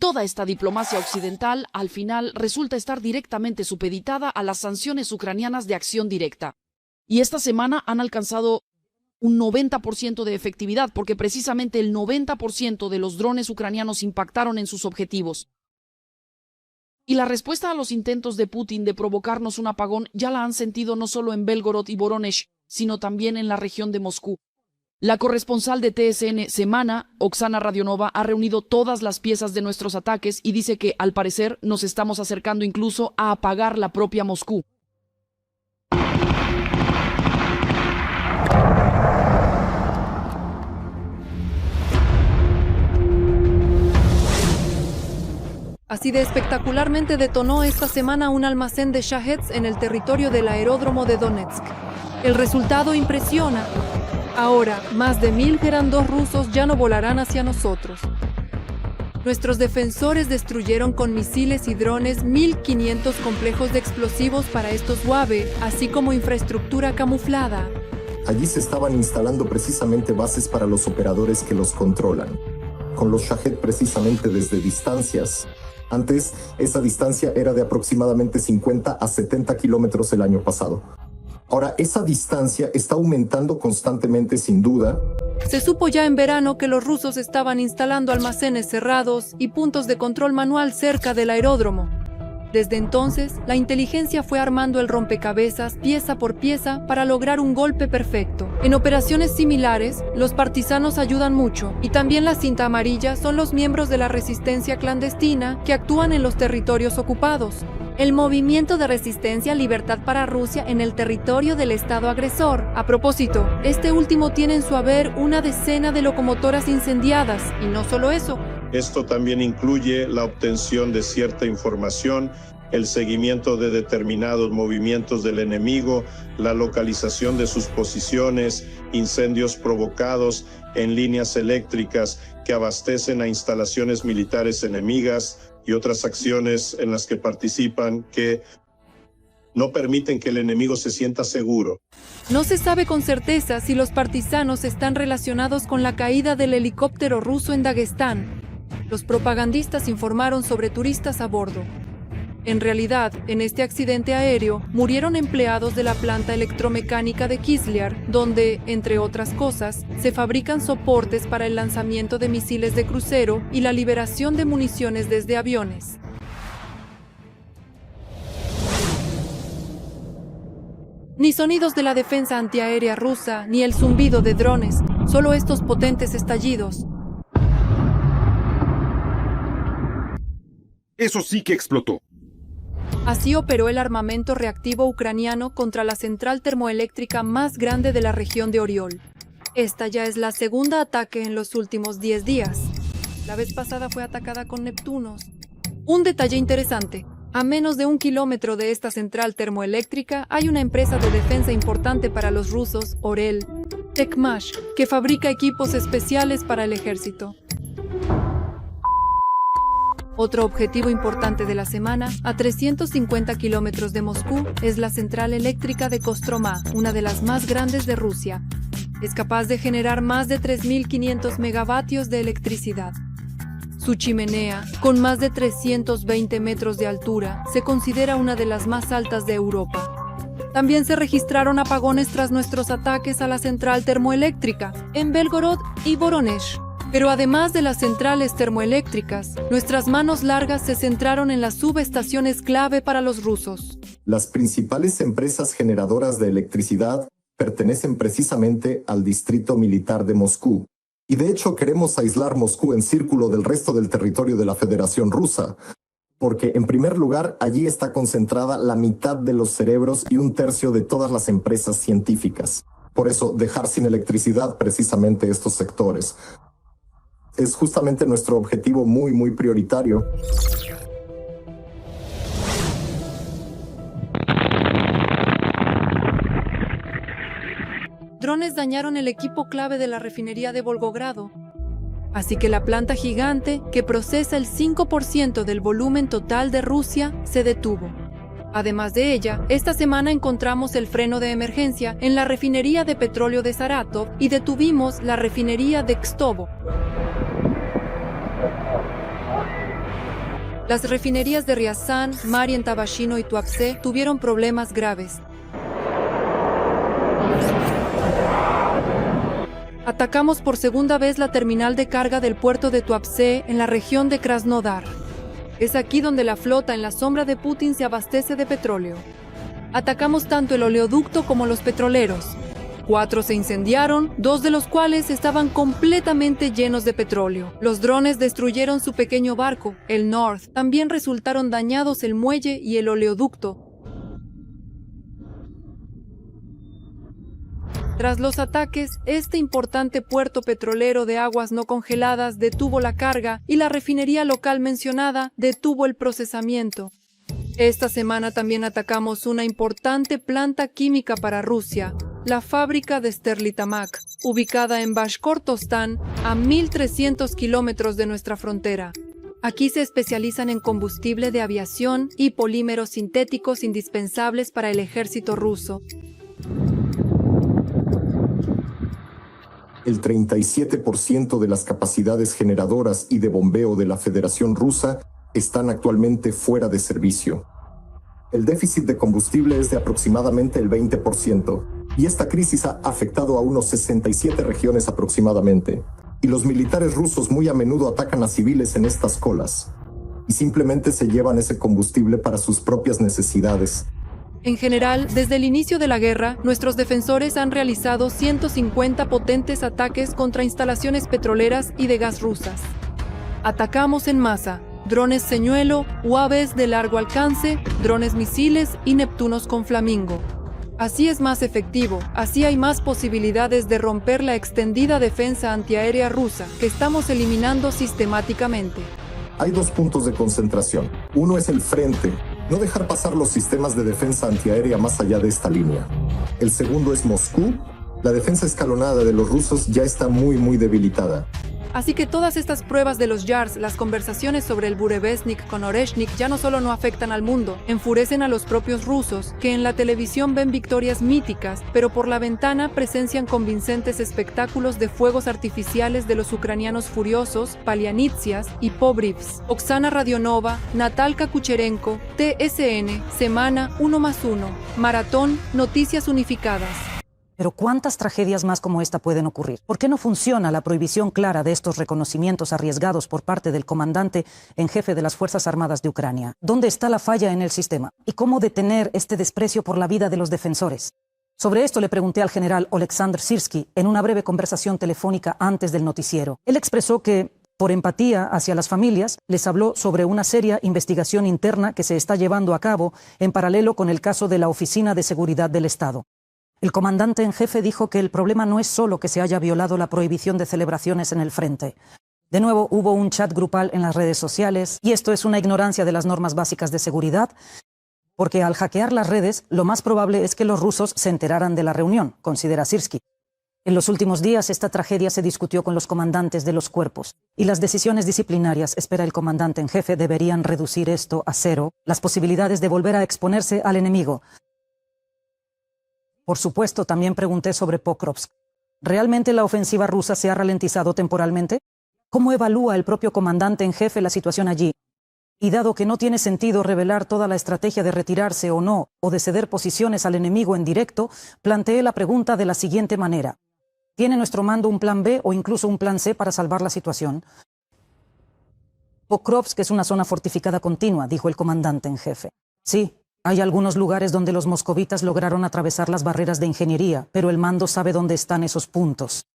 toda esta diplomacia occidental al final resulta estar directamente supeditada a las sanciones ucranianas de acción directa. Y esta semana han alcanzado un 90% de efectividad, porque precisamente el 90% de los drones ucranianos impactaron en sus objetivos. Y la respuesta a los intentos de Putin de provocarnos un apagón ya la han sentido no solo en Belgorod y Voronezh, sino también en la región de Moscú. La corresponsal de TSN Semana, Oksana Radionova, ha reunido todas las piezas de nuestros ataques y dice que, al parecer, nos estamos acercando incluso a apagar la propia Moscú. Así de espectacularmente detonó esta semana un almacén de Shaheds en el territorio del aeródromo de Donetsk. El resultado impresiona. Ahora, más de 1000 Gerand-2 rusos ya no volarán hacia nosotros. Nuestros defensores destruyeron con misiles y drones 1500 complejos de explosivos para estos UAV, así como infraestructura camuflada. Allí se estaban instalando precisamente bases para los operadores que los controlan, con los Shahed precisamente desde distancias. Antes, esa distancia era de aproximadamente 50 a 70 kilómetros el año pasado. Ahora, esa distancia está aumentando constantemente, sin duda. Se supo ya en verano que los rusos estaban instalando almacenes cerrados y puntos de control manual cerca del aeródromo. Desde entonces, la inteligencia fue armando el rompecabezas pieza por pieza para lograr un golpe perfecto. En operaciones similares, los partisanos ayudan mucho, y también la cinta amarilla son los miembros de la resistencia clandestina que actúan en los territorios ocupados. El movimiento de resistencia Libertad para Rusia en el territorio del Estado agresor. A propósito, este último tiene en su haber una decena de locomotoras incendiadas, y no solo eso. Esto también incluye la obtención de cierta información, el seguimiento de determinados movimientos del enemigo, la localización de sus posiciones, incendios provocados en líneas eléctricas que abastecen a instalaciones militares enemigas y otras acciones en las que participan que no permiten que el enemigo se sienta seguro. No se sabe con certeza si los partisanos están relacionados con la caída del helicóptero ruso en Dagestán. Los propagandistas informaron sobre turistas a bordo. En realidad, en este accidente aéreo, murieron empleados de la planta electromecánica de Kizlyar, donde, entre otras cosas, se fabrican soportes para el lanzamiento de misiles de crucero y la liberación de municiones desde aviones. Ni sonidos de la defensa antiaérea rusa, ni el zumbido de drones, solo estos potentes estallidos. Eso sí que explotó. Así operó el armamento reactivo ucraniano contra la central termoeléctrica más grande de la región de Oriol. Esta ya es la segunda ataque en los últimos 10 días. La vez pasada fue atacada con Neptunos. Un detalle interesante. A menos de 1 kilómetro de esta central termoeléctrica hay una empresa de defensa importante para los rusos, Orel, Techmash, que fabrica equipos especiales para el ejército. Otro objetivo importante de la semana, a 350 kilómetros de Moscú, es la central eléctrica de Kostroma, una de las más grandes de Rusia. Es capaz de generar más de 3.500 megavatios de electricidad. Su chimenea, con más de 320 metros de altura, se considera una de las más altas de Europa. También se registraron apagones tras nuestros ataques a la central termoeléctrica, en Belgorod y Voronezh. Pero además de las centrales termoeléctricas, nuestras manos largas se centraron en las subestaciones clave para los rusos. Las principales empresas generadoras de electricidad pertenecen precisamente al distrito militar de Moscú. Y de hecho queremos aislar Moscú en círculo del resto del territorio de la Federación Rusa, porque en primer lugar allí está concentrada la mitad de los cerebros y 1/3 de todas las empresas científicas. Por eso dejar sin electricidad precisamente estos sectores es justamente nuestro objetivo muy prioritario. Drones dañaron el equipo clave de la refinería de Volgogrado. Así que la planta gigante, que procesa el 5% del volumen total de Rusia, se detuvo. Además de ella, esta semana encontramos el freno de emergencia en la refinería de petróleo de Saratov y detuvimos la refinería de Kstovo. Las refinerías de Ryazan, Marian Tabashino y Tuapse tuvieron problemas graves. Atacamos por segunda vez la terminal de carga del puerto de Tuapse en la región de Krasnodar. Es aquí donde la flota en la sombra de Putin se abastece de petróleo. Atacamos tanto el oleoducto como los petroleros. 4 se incendiaron, 2 de los cuales estaban completamente llenos de petróleo. Los drones destruyeron su pequeño barco, el North. También resultaron dañados el muelle y el oleoducto. Tras los ataques, este importante puerto petrolero de aguas no congeladas detuvo la carga y la refinería local mencionada detuvo el procesamiento. Esta semana también atacamos una importante planta química para Rusia, la fábrica de Sterlitamak, ubicada en Bashkortostán, a 1.300 kilómetros de nuestra frontera. Aquí se especializan en combustible de aviación y polímeros sintéticos indispensables para el ejército ruso. El 37% de las capacidades generadoras y de bombeo de la Federación Rusa están actualmente fuera de servicio. El déficit de combustible es de aproximadamente el 20%, y esta crisis ha afectado a unos 67 regiones aproximadamente. Y los militares rusos muy a menudo atacan a civiles en estas colas, y simplemente se llevan ese combustible para sus propias necesidades. En general, desde el inicio de la guerra, nuestros defensores han realizado 150 potentes ataques contra instalaciones petroleras y de gas rusas. Atacamos en masa, drones señuelo, UAVs de largo alcance, drones misiles y Neptunos con flamingo. Así es más efectivo, así hay más posibilidades de romper la extendida defensa antiaérea rusa, que estamos eliminando sistemáticamente. Hay 2 puntos de concentración. Uno es el frente, no dejar pasar los sistemas de defensa antiaérea más allá de esta línea. El segundo es Moscú. La defensa escalonada de los rusos ya está muy debilitada. Así que todas estas pruebas de los Yars, las conversaciones sobre el Burevestnik con Oreshnik ya no solo no afectan al mundo, enfurecen a los propios rusos, que en la televisión ven victorias míticas, pero por la ventana presencian convincentes espectáculos de fuegos artificiales de los ucranianos furiosos, Palianitsias y Pobrivs. Oksana Radionova, Natalka Kucherenko, TSN, Semana 1+1, Maratón, Noticias Unificadas. Pero ¿cuántas tragedias más como esta pueden ocurrir? ¿Por qué no funciona la prohibición clara de estos reconocimientos arriesgados por parte del comandante en jefe de las Fuerzas Armadas de Ucrania? ¿Dónde está la falla en el sistema? ¿Y cómo detener este desprecio por la vida de los defensores? Sobre esto le pregunté al general Oleksandr Syrskyi en una breve conversación telefónica antes del noticiero. Él expresó que, por empatía hacia las familias, les habló sobre una seria investigación interna que se está llevando a cabo en paralelo con el caso de la Oficina de Seguridad del Estado. El comandante en jefe dijo que el problema no es solo que se haya violado la prohibición de celebraciones en el frente. De nuevo, hubo un chat grupal en las redes sociales, y esto es una ignorancia de las normas básicas de seguridad, porque al hackear las redes, lo más probable es que los rusos se enteraran de la reunión, considera Syrskyi. En los últimos días, esta tragedia se discutió con los comandantes de los cuerpos, y las decisiones disciplinarias, espera el comandante en jefe, deberían reducir esto a 0, las posibilidades de volver a exponerse al enemigo. Por supuesto, también pregunté sobre Pokrovsk. ¿Realmente la ofensiva rusa se ha ralentizado temporalmente? ¿Cómo evalúa el propio comandante en jefe la situación allí? Y dado que no tiene sentido revelar toda la estrategia de retirarse o no, o de ceder posiciones al enemigo en directo, planteé la pregunta de la siguiente manera. ¿Tiene nuestro mando un plan B o incluso un plan C para salvar la situación? Pokrovsk es una zona fortificada continua, dijo el comandante en jefe. Sí. Hay algunos lugares donde los moscovitas lograron atravesar las barreras de ingeniería, pero el mando sabe dónde están esos puntos.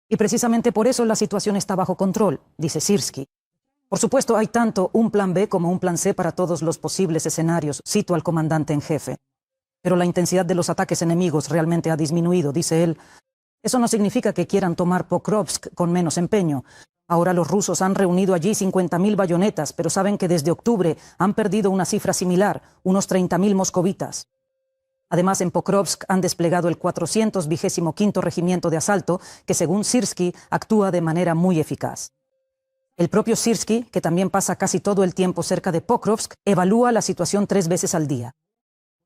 Y precisamente por eso la situación está bajo control, dice Syrskyi. Por supuesto, hay tanto un plan B como un plan C para todos los posibles escenarios, cito al comandante en jefe. Pero la intensidad de los ataques enemigos realmente ha disminuido, dice él. Eso no significa que quieran tomar Pokrovsk con menos empeño. Ahora los rusos han reunido allí 50.000 bayonetas, pero saben que desde octubre han perdido una cifra similar, unos 30.000 moscovitas. Además, en Pokrovsk han desplegado el 425º Regimiento de Asalto, que según Syrskyi actúa de manera muy eficaz. El propio Syrskyi, que también pasa casi todo el tiempo cerca de Pokrovsk, evalúa la situación 3 veces al día.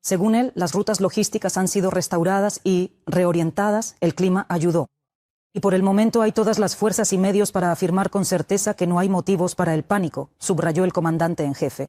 Según él, las rutas logísticas han sido restauradas y reorientadas, el clima ayudó. Y por el momento hay todas las fuerzas y medios para afirmar con certeza que no hay motivos para el pánico, subrayó el comandante en jefe.